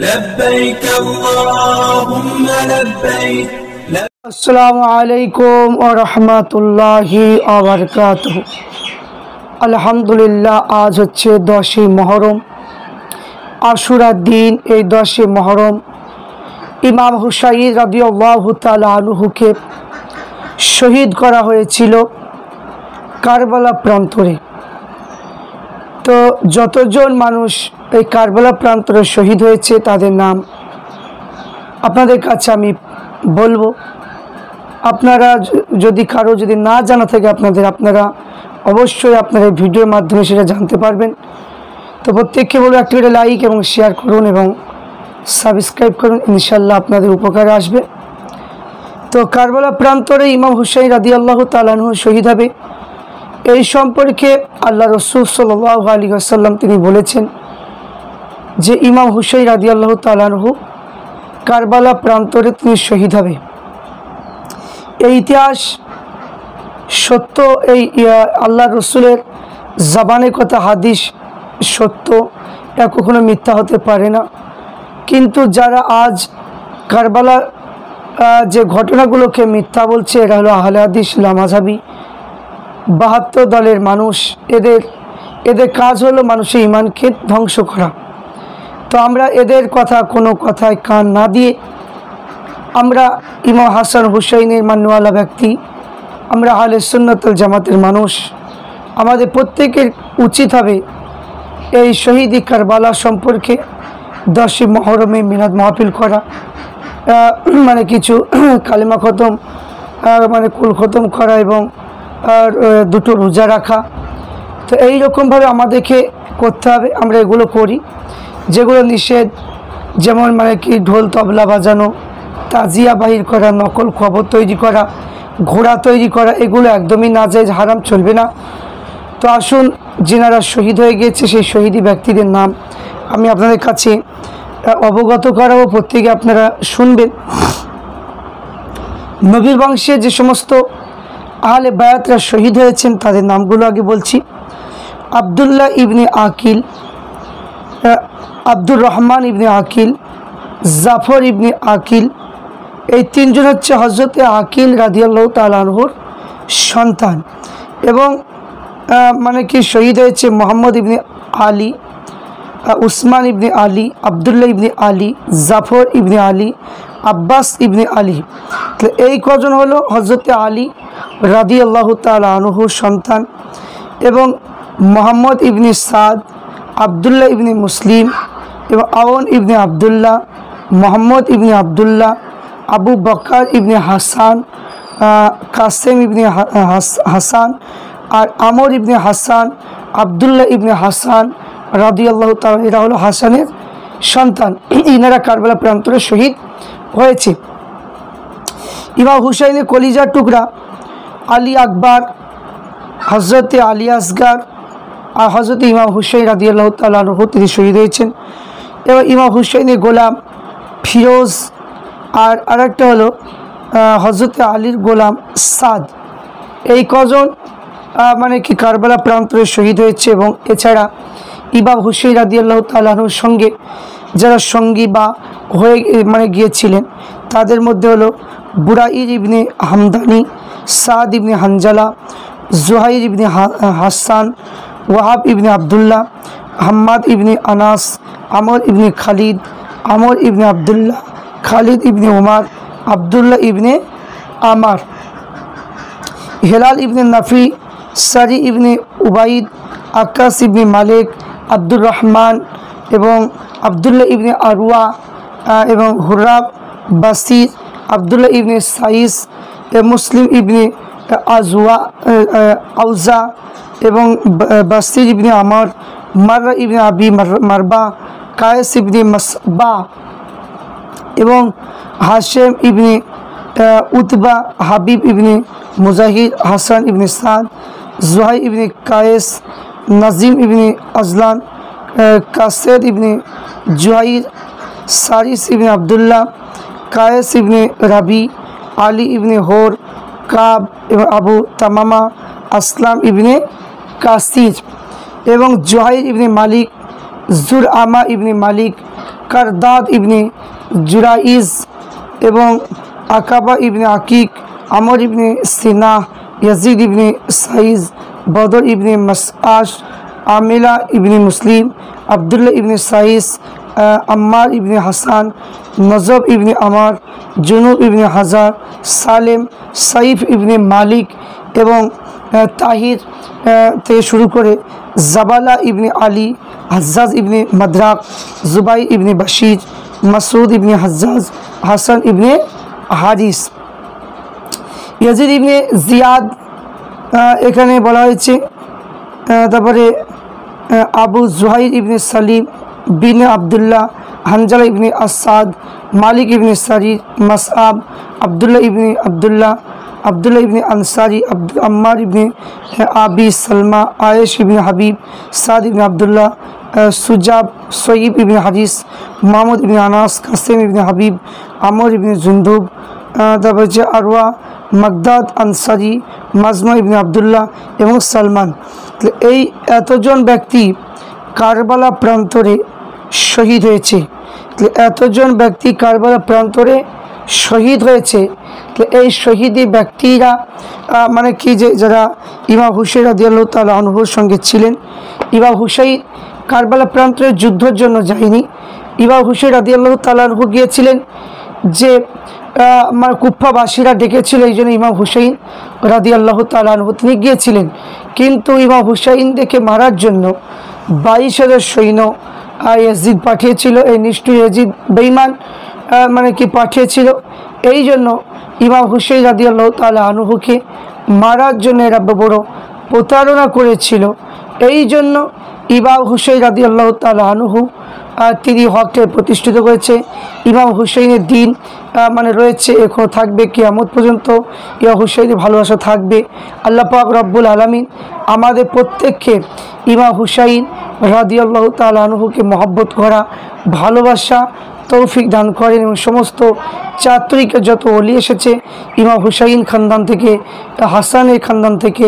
لبيك اللهم لبيك আসসালামু আলাইকুম ওয়া রাহমাতুল্লাহি ওয়া বারাকাতুহু। আলহামদুলিল্লাহ, আজ হচ্ছে 10ই মুহররম, আশুরার দিন। এই 10ই মুহররম ইমাম হুসাইন রাদিয়াল্লাহু তাআলা আনহুকে শহীদ করা হয়েছিল কারবালা প্রান্তরে। তো যতজন মানুষ এই কারবালা প্রান্তরে শহীদ হয়েছে তাদের নাম আপনাদের কাছে আমি বলবো। আপনারা যদি কারো যদি না জানা থাকে আপনারা অবশ্যই আপনারা ভিডিওর মাধ্যমে সেটা জানতে পারবেন। তো প্রত্যেককে বলবো একটা করে লাইক এবং শেয়ার করুন এবং সাবস্ক্রাইব করুন, ইনশাল্লাহ আপনাদের উপকারে আসবে। তো কারবালা প্রান্তরে ইমাম হুসাইন রাদিয়াল্লাহু তাআলা আনহু শহীদ হবে, এই সম্পর্কে আল্লাহ রসুল সাল্লাল্লাহু আলাইহি ওয়াসাল্লাম তিনি বলেছেন যে ইমাম হুসাইন রাদিয়াল্লাহু তাআলা আনহু কারবালা প্রান্তরে তিনি শহীদ হবে। এই ইতিহাস সত্য, এই আল্লাহ রসুলের জবানের কথা, হাদিস সত্য, এটা কখনো মিথ্যা হতে পারে না। কিন্তু যারা আজ কারবালা যে ঘটনাগুলোকে মিথ্যা বলছে, এরা হলো আহলে হাদিস লামাযহাবী 72 দলের মানুষ। এদের কাজ হলো মানুষের ঈমানকে ধ্বংস করা। তো আমরা এদের কথা কোনো কথায় কান না দিয়ে আমরা ইমাম হাসান হুসাইনের মানওয়ালা ব্যক্তি, আমরা আহলে সুন্নাত ওয়াল জামাতের মানুষ, আমাদের প্রত্যেকের উচিত হবে এই শহীদি কারবালা সম্পর্কে 10ই মুহররমে মিলাদ মাহফিল করা, মানে কিছু কালিমা খতম, মানে কুল খতম করা এবং দুটো রোজা রাখা। তো এইরকমভাবে আমাদেরকে করতে হবে। আমরা এগুলো করি যেগুলো নিষেধ, যেমন মানে কি ঢোল তবলা বাজানো, তাজিয়া বাহির করা, নকল খবর তৈরি করা, ঘোড়া তৈরি করা, এগুলো একদমই নাজায়েজ, হারাম, চলবে না। তো আসুন, যিনারা শহীদ হয়ে গিয়েছে সেই শহীদি ব্যক্তিদের নাম আমি আপনাদের কাছে অবগত করাবো, প্রত্যেকে আপনারা শুনবেন। নবীর বংশে যে সমস্ত আহলে বায়াতরা শহীদ হয়েছেন তাদের নামগুলো আগে বলছি। আবদুল্লাহ ইবনে আকিল, আব্দুর রহমান ইবনে আকিল, জাফর ইবনে আকিল, এই তিনজন হচ্ছে হযরতে আকিল রাদিয়াল্লাহু তাআলা আনহুর সন্তান। এবং মানে কি শহীদ হয়েছে মোহাম্মদ ইবনে আলী, উসমান ইবনে আলী, আবদুল্লাহ ইবনে আলী, জাফর ইবনে আলী, আব্বাস ইবনে আলী। তো এই কজন হলো হযরতে আলী রাদিয়াল্লাহু তাআলা আনহুর সন্তান। এবং মোহাম্মদ ইবনে সাদ, আবদুল্লাহ ইবনে মুসলিম এবং আওন ইবনে আবদুল্লাহ, মোহাম্মদ ইবনে আবদুল্লাহ, আবু বকর ইবনে হাসান, কাসেম ইবনে হাসান আর আমর ইবনে হাসান, আবদুল্লাহ ইবনে হাসান রাদিয়াল্লাহু তাআলা, এরা হলো হাসানের সন্তান। ইনারা কারবালা প্রান্তরে শহীদ হয়েছে। ইমাম হুসাইনের কলিজার টুকরা আলী আকবর, হযরতে আলী আসগর আর হযরতে ইমাম হুসাইন রাদিয়াল্লাহু তাআলা আনহু তিনি শহীদ হয়েছেন। এবং ইমাম হুসাইনের গোলাম ফিরোজ আর আরেকটা হলো হযরতে আলীর গোলাম সাদ। এই কজন মানে কি কারবালা প্রান্তরে শহীদ হয়েছে। এবং এছাড়া ইমাম হুসাইন রাদিয়াল্লাহু তাআলা আনহুর সঙ্গে যারা সঙ্গী বা হয়ে মানে গিয়েছিলেন তাদের মধ্যে হলো বুরাইর ইবনে হামদানি, সাদ ইবনে হানজালা, জুহাইর ইবনে হাসান, ওয়াহাব ইবনে আবদুল্লাহ, হাম্মাদ ইবনে আনাস, আমর ইবনে খালিদ, আমর ইবনে আবদুল্লাহ, খালিদ ইবনে উমার, আবদুল্লাহ ইবনে আমার, হেলাল ইবনে নাফি, সারি ইবনে উবাইদ, আকাস ইবনে মালিক, আব্দুর রহমান এবং আবদুল্লাহ ইবনে আরওয়া এবং হুরাব বাসির, আবদুল্লাহ ইবনে সাইস, মুসলিম ইবনে আউজা এবং বাসির ইবনে আমার, মাররা ইবনে আবি মারবা, কায়েস ইবনে মাসবা এবং হাশেম ইবনে উতবা, হাবিব ইবনে মুজাহির, হাসান ইবনে সাদ, জুহাই ইবনে কায়েস, নাজিম ইবনে আজলান, কাসের ইবনে জুহাইর, সারিস ইবনে আবদুল্লাহ, কায়েস ইবনে রাবি, আলী ইবনে হোর, কাব এবং আবু তামামা, আসলাম ইবনে কাসির এবং জুহাইর ইবনে মালিক, জুরআমা ইবনে মালিক, কারদাদ ইবনে জুরাইজ এবং আকাবা ইবনে আকিক, আমর ইবনে সিনা, ইয়াজিদ ইবনে সাইজ, বদর ইবনে মাসআশ, আমিলা ইবনে মুসলিম, আবদুল্লাহ ইবনে সাইস, আম্মার ইবনে হাসান, নজব ইবনে আমার, জুনুব ইবনে হাজার, সালেম, সাইফ ইবনে মালিক এবং তাহির থেকে শুরু করে জাবালা ইবনে আলী, হাজ্জাজ ইবনে মাদরাক, জুবাই ইবনে বাশির, মাসুদ ইবনে হাজ্জাজ, হাসান ইবনে হারিস, ইয়াজিদ ইবনে জিয়াদ এখানে বলা হয়েছে। তারপরে আবু জুহাইর ইবনে সালিম বিন আবদুল্লাহ, হানজালা ইবনে আসাদ, মালিক ইবনে সারির, মাসআব, আবদুল্লাহ ইবনে আবদুল্লাহ, আবদুল্লাহ ইবনে আনসারি, আম্মার ইবনে আবি সালমা, আয়েশ ইবনে হাবিব, সাদ ইবনে আবদুল্লাহ, সুজাব, সয়িব ইবনে হারিস, মোহাম্মদ ইবনে আনাস, কাসেম ইবনে হাবিব, আমর ইবনে জুন্দুব, তারপর হচ্ছে আরওয়া, মাগদাদ আনসারি, মাজমা ইবনে আবদুল্লাহ এবং সালমান। এই এতজন ব্যক্তি কারবালা প্রান্তরে শহীদ হয়েছে। এতজন ব্যক্তি কারবালা প্রান্তরে শহীদ হয়েছে। এই শহীদি ব্যক্তিরা মানে কি, যে যারা ইমাম হুসাইন রাদিয়াল্লাহু তাআলা আনহুর সঙ্গে ছিলেন। ইমাম হুসাইন কারবালা প্রান্তরে যুদ্ধের জন্য যায়নি। ইমাম হুসাইন রাদিয়াল্লাহু তাআলা আনহু গিয়েছিলেন, যে মানে কুফাবাসীরা ডেকেছিল, এই জন্য ইমাম হুসাইন রাদিয়াল্লাহু তাআলা আনহু তিনি গিয়েছিলেন। কিন্তু ইমাম হুসাইন দেখে মারার জন্য 22,000 সৈন্য ইয়াজিদ পাঠিয়েছিল। এই নিষ্ঠুর ইয়াজিদ বেঈমান মানে কি পাঠিয়েছিল। এই জন্য ইমাম হুসাইন রাদিয়াল্লাহু তাআলা আনহুকে মারার জন্য এরা বড় প্রতারণা করেছিল। এই জন্য ইমাম হুসাইন রাদিয়াল্লাহু তাআলা আনহু তিনি হককে প্রতিষ্ঠিত করেছে। ইমাম হুসাইনের দিন মানে রয়েছে, এখনও থাকবে, কিয়ামত পর্যন্ত ইমাম হুসাইনের ভালোবাসা থাকবে। আল্লাহ পাক রব্বুল আলামিন আমাদের প্রত্যেককে ইমাম হুসাইন রাদিয়াল্লাহু তাআলা আনহুকে মহব্বত করা, ভালোবাসা তৌফিক দান করেন এবং সমস্ত চাতুরিকে যত ওলি এসেছে ইমাম হুসাইন খানদান থেকে, হাসানের খানদান থেকে,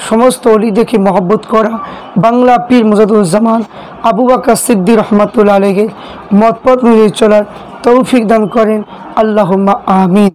সমস্ত ওলিদেরকে মহব্বত করা, বাংলা পীর মুজাদ্দুজ্জামান আবু বকর সিদ্দিক রহমাতুল্লাহ আলাইহির মতপথ অনুযায়ী চলার তৌফিক দান করেন। আল্লাহুম্মা আমিন।